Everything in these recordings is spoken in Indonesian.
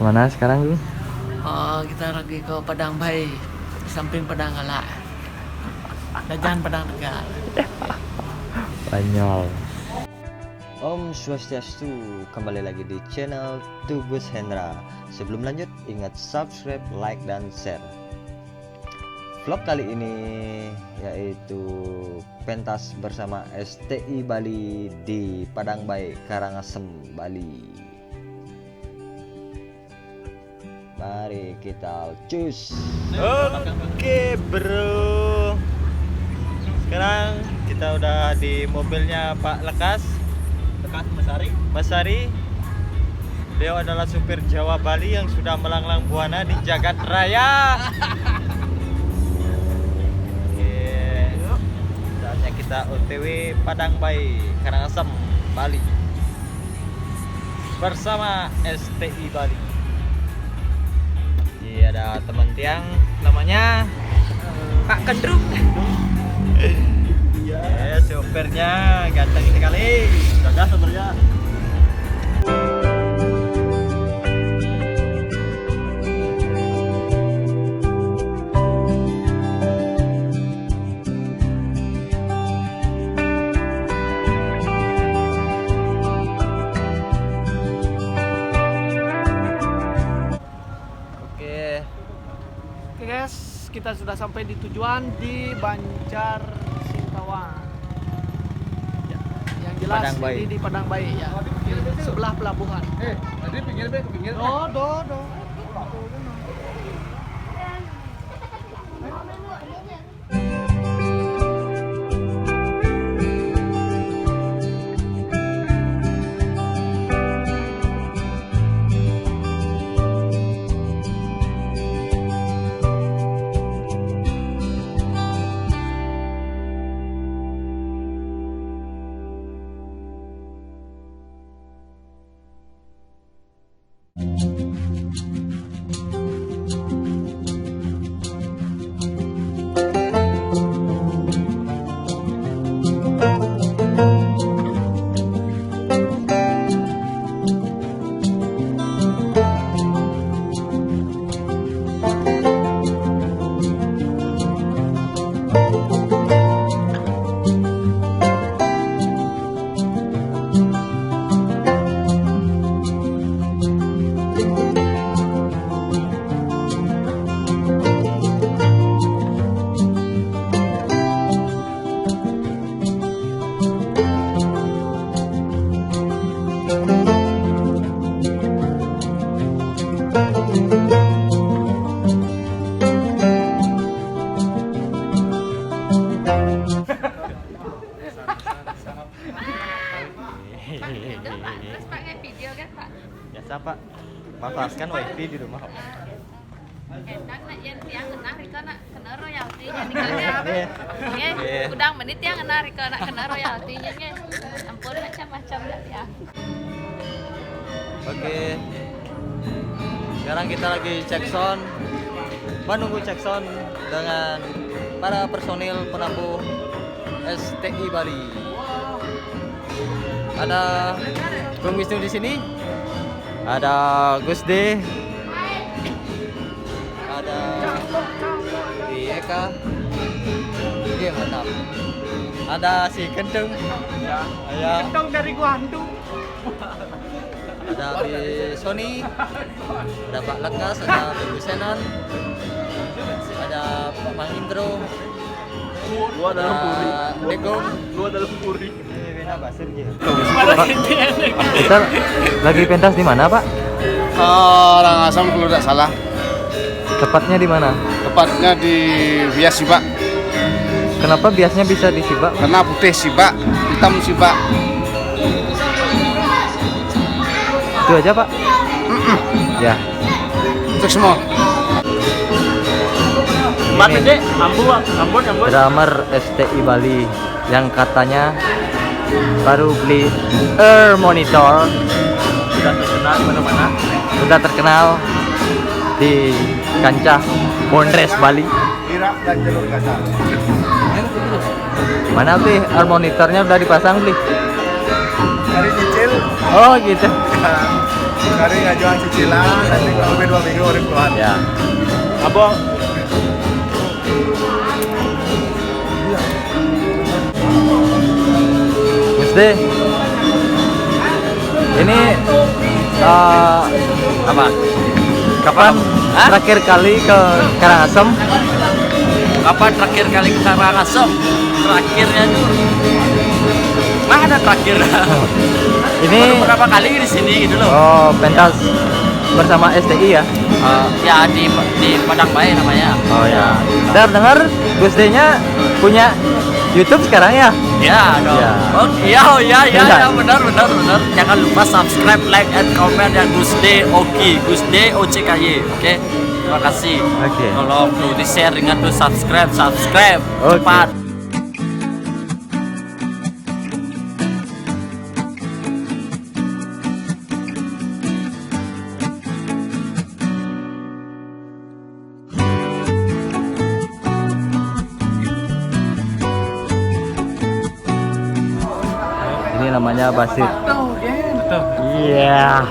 Kemana sekarang dulu? Oh, kita lagi ke Padang Bayi, samping Padang Galak. Jajan Padang Tegal. Banyol. Om Swastiastu, kembali lagi di channel Tugus Hendra. Sebelum lanjut, ingat subscribe, like, dan share. Vlog kali ini yaitu pentas bersama STI Bali di Padang Bayi, Karangasem, Bali. Mari kita cus. Oke bro, sekarang kita udah di mobilnya Pak Lekas Mas Ari. Beliau adalah supir Jawa Bali yang sudah melanglang buana di jagat raya. Saatnya kita OTW Padang Bayi, Karangasem, Bali bersama STI Bali. Iya, ada teman tiang namanya Pak Kendrung. Ya, sopirnya ganteng sekali. Gagah sopirnya. Oke guys, kita sudah sampai di tujuan di Banjar Singkawang. Ya, yang jelas Padang Bayi. ini di Padang Bayi ya, sebelah pelabuhan. Tadi pinggir be, ke pinggir. Do. Terus pakai video kan Pak? Biasa Pak, manfaatkan wifi di rumah. Enak nak yang tiang kena rika nak kena royaltinya nih kan Iya. ya. Udang menit yang kena rika nak kena royaltinya nya. Ampun macam-macam dah ya. Oke. Sekarang kita lagi cek sound. Menunggu cek sound dengan para personil penabuh STI Bali. Ada Bung Wisnu di sini. Ada Gus D. Ada Eka. Iya mantap. Ada si Kendeng. Ya. Kendong dari Guandu. Ada di Sony, ada Pak Lekas, ada Ibu Senan, ada Pak Mang Indro, Gua dalam puri. Legong. Gua dalam puri. Ini bina basir gitu. Kita lagi pentas di mana, Pak? Karangasem kalau tidak salah. Tepatnya di mana? Tepatnya di Bias Sibak. Kenapa biasanya bisa di Sibak? Karena putih Sibak, hitam Sibak. Itu aja, Pak. Ya. Untuk semua. Ini Ambon. drummer STI Bali yang katanya baru beli air monitor, Sudah terkenal mana-mana. sudah terkenal di kancah Bondres Bali. Irak dan Jalur Gaza. Mana beli air monitornya udah dipasang beli? Dari kecil. Oh gitu. Hari ngajuan cicilan, nanti kurang lebih 2 minggu baru keluar. Ya. Abang. Gusti, ini apa? Kapan terakhir kali ke Karangasem? Kapan terakhir kali ke Karangasem? Terakhirnya tuh mana ada terakhir? Ini Berapa kali di sini gitu loh? oh pentas bersama STI ya? Ya di Padang Bayi namanya. Oh ya. Dengar Gusti-nya punya YouTube sekarang ya? Ya dong. Ya. Oh iya benar. Jangan lupa subscribe, like, and comment ya Gusde Oki, Gusde OCKY. Oke. Terima kasih. Oke. Tolong tuh di share dengan tuh subscribe Oke. cepat. Ini namanya Basir. Betul. Iya.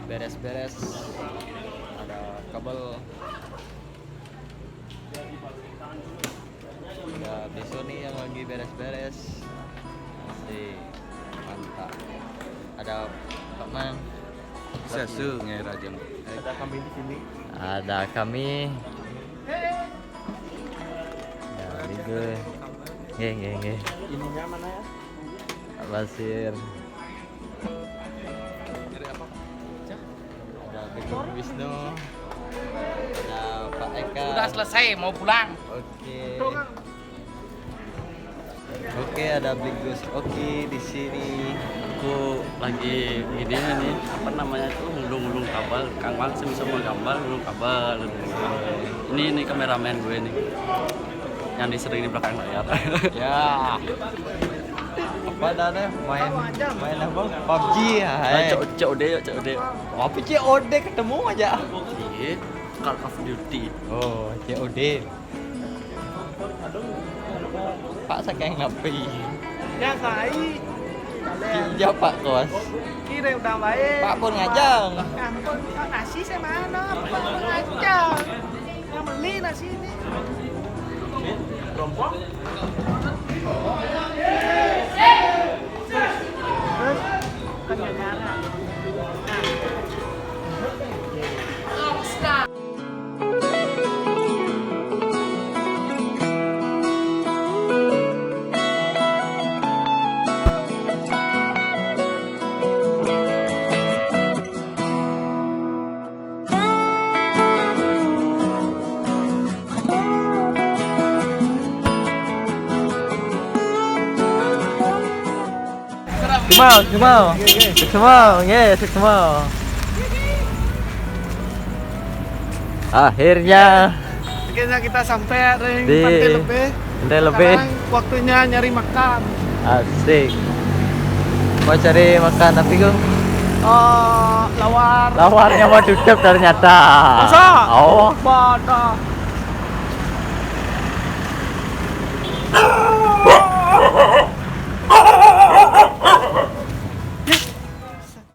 beres-beres, ada kabel, ada besok nih yang lagi beres-beres, masih mantap. Ada Pak Man, Sesu ngerajang. ada kami di sini. Ada kami. Ya, itu. Nge. Ininya mana ya? Pak Basir. Ada Bikung Wisnu. Ada Pak Eka. Udah selesai, mau pulang. Oke. Oke, ada Bligus. Oke, di sini. Aku lagi ini nih, apa namanya tuh, ngulung-ngulung kabel. Kang Wang sama gambar ngulung kabel. Ini kameramen gue nih, yang disering di belakang layar. Ya. Apa dana main apa? PUBG ya. COD yuk, COD. Apa COD ketemu aja. Iya, Call of Duty. Oh, COD. Pak saking ngapi. Ya kai. Iya Pak Kos. Kira udah baik. Pak pun ngajang. Ampun, nasi saya mana? Pak ngajak. Yang beli nasi sini. Semau, yes, semau. Akhirnya Akhirnya kita sampai Di Pantai Lebih. Pantai Lebih. Sekarang waktunya nyari makan. asik. Mau cari makan tapi kok Lawar. lawarnya mau tutup ternyata. Masa? Oh. Badak.